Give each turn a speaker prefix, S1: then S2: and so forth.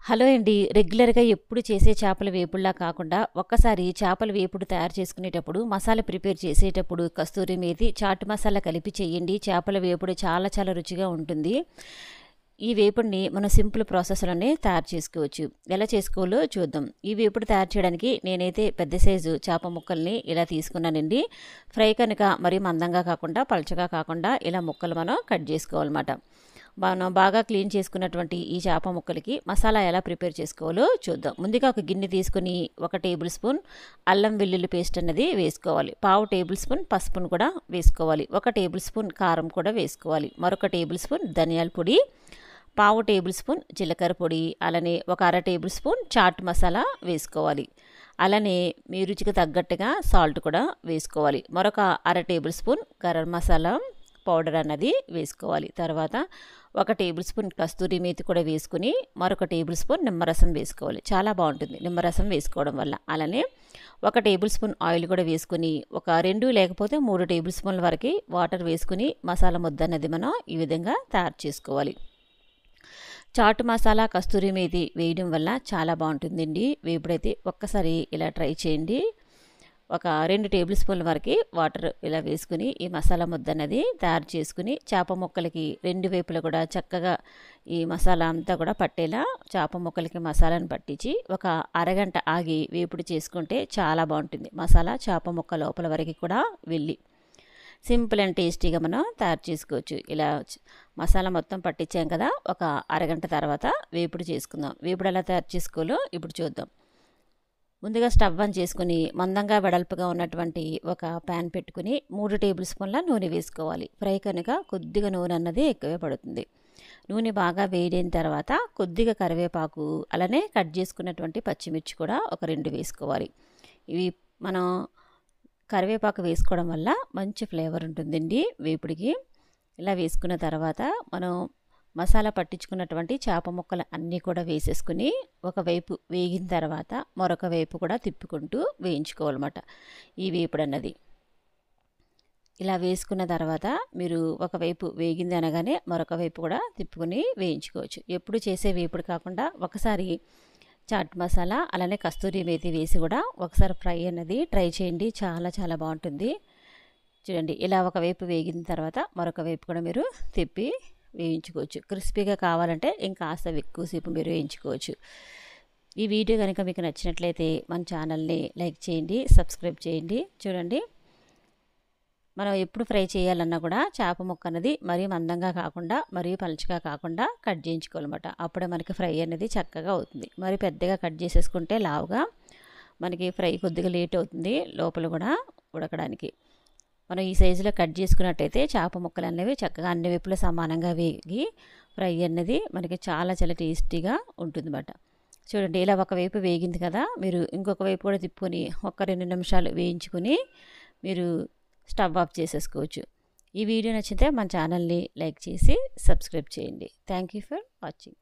S1: Hello అండి. రెగ్యులర్‌గా ఎప్పుడు చేసే చేపల వేపుడులా కాకుండా, ఒక్కసారి చేపల వేపుడు తయారు చేసుకునేటప్పుడు, మసాలా ప్రిపేర్ చేసేటప్పుడు కస్తూరి మేతి, చాట్ మసాలా కలిపి చేయండి. చేపల వేపుడు చాలా చాలా రుచిగా ఉంటుంది. ఈ వేపుడిని మనం సింపుల్ ప్రాసెస్‌లోనే తయారు చేసుకోవచ్చు. ఎలా చేసుకోవాలో చూద్దాం. ఈ వేపుడు తయారు చేయడానికి నేనైతే పెద్ద సైజు చేప ముక్కల్ని ఇలా తీసుకున్నానండి. ఫ్రై కనుక మరీ మందంగా కాకుండా, పలచగా కాకుండా ఇలా ముక్కలు మనం కట్ చేసుకోవాలన్నమాట. మనం బాగా క్లీన్ చేసుకున్నటువంటి ఈ చేప ముక్కలకి మసాలా ఎలా ప్రిపేర్ చేసుకోవాలో చూద్దాం. ముందుగా ఒక గిన్నె తీసుకుని 1 టేబుల్ స్పూన్ అల్లం వెల్లుల్లి పేస్ట్ అన్నది వేసుకోవాలి. పావు టేబుల్ స్పూన్ పసుపును కూడా వేసుకోవాలి. 1 టేబుల్ స్పూన్ కారం కూడా వేసుకోవాలి. మరొక టేబుల్ స్పూన్ ధనియాల పొడి, పావు టేబుల్ స్పూన్ జీలకర్ర పొడి, అలానే ఒక అర టేబుల్ స్పూన్ చాట్ మసాలా వేసుకోవాలి. అలానే మీ రుచికి తగ్గట్టుగా సాల్ట్ కూడా వేసుకోవాలి. మరొక అర table spoon garam masala powder అన్నది వేసుకోవాలి. తర్వాత 1 టేబుల్ స్పూన్ కస్తూరి మేతి కూడా వేసుకుని మరొక టేబుల్ స్పూన్ నిమ్మరసం వేసుకోవాలి. చాలా బాగుంటుంది నిమ్మరసం వేసుకోవడం వల్ల. అలానే 1 టేబుల్ స్పూన్ ఆయిల్ కూడా వేసుకుని ఒక 2 లేకపోతే 3 టేబుల్ స్పూన్ల వరకు వాటర్ వేసుకుని మసాలా ముద్ద అన్నది మనం ఈ విధంగా తయారు చేసుకోవాలి. చాట్ మసాలా కస్తూరి మేతి వేయడం వల్ల చాలా బాగుంటుందండి. వేపుడైతే ఒక్కసారి ఇలా ట్రై చేయండి. ఒక 2 టేబుల్ స్పూన్ల వరకు వాటర్ ఇలా వేసుకుని ఈ మసాలా ముద్ద అన్నది తయారు చేసుకుని చేప ముక్కలకి 2 వైపులా కూడా చక్కగా ఈ మసాలా అంతా కూడా పట్టేలా చేప ముక్కలకి మసాలాను పట్టించి ఒక అరగంట ఆగి వేపుడు చేసుకుంటే చాలా బాగుంటుంది. మసాలా చేప ముక్క లోపల వరకు కూడా వెళ్ళి సింపుల్ అండ్ టేస్టీగా మనం తయారు చేసుకోవచ్చు. ఇలా మసాలా మొత్తం పట్టించాం కదా, ఒక అరగంట తర్వాత వేపుడు చేసుకుందాం. వేపుడు ఎలా తయారు చేసుకోవాలో ఇప్పుడు చూద్దాం. ముందుగా స్టవ్ ఆన్ చేసుకుని మందంగా వెడల్పుగా ఉన్నటువంటి ఒక ప్యాన్ పెట్టుకుని 3 టేబుల్ స్పూన్ల నూనె వేసుకోవాలి. ఫ్రై కనుక కొద్దిగా నూనె అన్నది ఎక్కువే పడుతుంది. నూనె బాగా వేడైన తర్వాత కొద్దిగా కరివేపాకు, అలానే కట్ చేసుకున్నటువంటి పచ్చిమిర్చి కూడా ఒక 2 వేసుకోవాలి. ఇవి మనం కరివేపాకు వేసుకోవడం వల్ల మంచి ఫ్లేవర్ ఉంటుందండి వేపుడికి. ఇలా వేసుకున్న తర్వాత మనం మసాలా పట్టించుకున్నటువంటి చేప ముక్కలు అన్నీ కూడా వేసేసుకుని ఒకవైపు వేగిన తర్వాత మరొక వైపు కూడా తిప్పుకుంటూ వేయించుకోవాలన్నమాట ఈ వేపుడు అన్నది. ఇలా వేసుకున్న తర్వాత మీరు ఒకవైపు వేగింది అనగానే మరొక వైపు కూడా తిప్పుకుని వేయించుకోవచ్చు. ఎప్పుడు చేసే వేపుడు కాకుండా ఒకసారి చాట్ మసాలా అలానే కస్తూరి మేతి వేసి కూడా ఒకసారి ఫ్రై అన్నది ట్రై చేయండి. చాలా చాలా బాగుంటుంది. చూడండి, ఇలా ఒకవైపు వేగిన తర్వాత మరొక వైపు కూడా మీరు తిప్పి వేయించుకోవచ్చు. క్రిస్పీగా కావాలంటే ఇంకాస్త ఎక్కువసేపు మీరు వేయించుకోవచ్చు. ఈ వీడియో కనుక మీకు నచ్చినట్లయితే మన ఛానల్ని లైక్ చేయండి, సబ్స్క్రైబ్ చేయండి. చూడండి, మనం ఎప్పుడు ఫ్రై చేయాలన్నా కూడా చేప ముక్క అనేది మరీ మందంగా కాకుండా మరీ పలుచగా కాకుండా కట్ చేయించుకోవాలన్నమాట. అప్పుడే మనకి ఫ్రై అనేది చక్కగా అవుతుంది. మరి పెద్దగా కట్ చేసేసుకుంటే లావుగా మనకి ఫ్రై కొద్దిగా లేట్ అవుతుంది లోపల కూడా ఉడకడానికి. మనం ఈ సైజులో కట్ చేసుకున్నట్టయితే చేప ముక్కలు అనేవి చక్కగా అన్ని వైపులా సమానంగా వేగి ఫ్రై అన్నది మనకి చాలా చాలా టేస్టీగా ఉంటుందన్నమాట. చూడండి, ఇలా ఒకవైపు వేగింది కదా, మీరు ఇంకొక వైపు కూడా తిప్పుకొని ఒక 2 నిమిషాలు వేయించుకుని మీరు స్టవ్ ఆఫ్ చేసేసుకోవచ్చు. ఈ వీడియో నచ్చితే మన ఛానల్ని లైక్ చేసి సబ్స్క్రైబ్ చేయండి. Thank you for watching.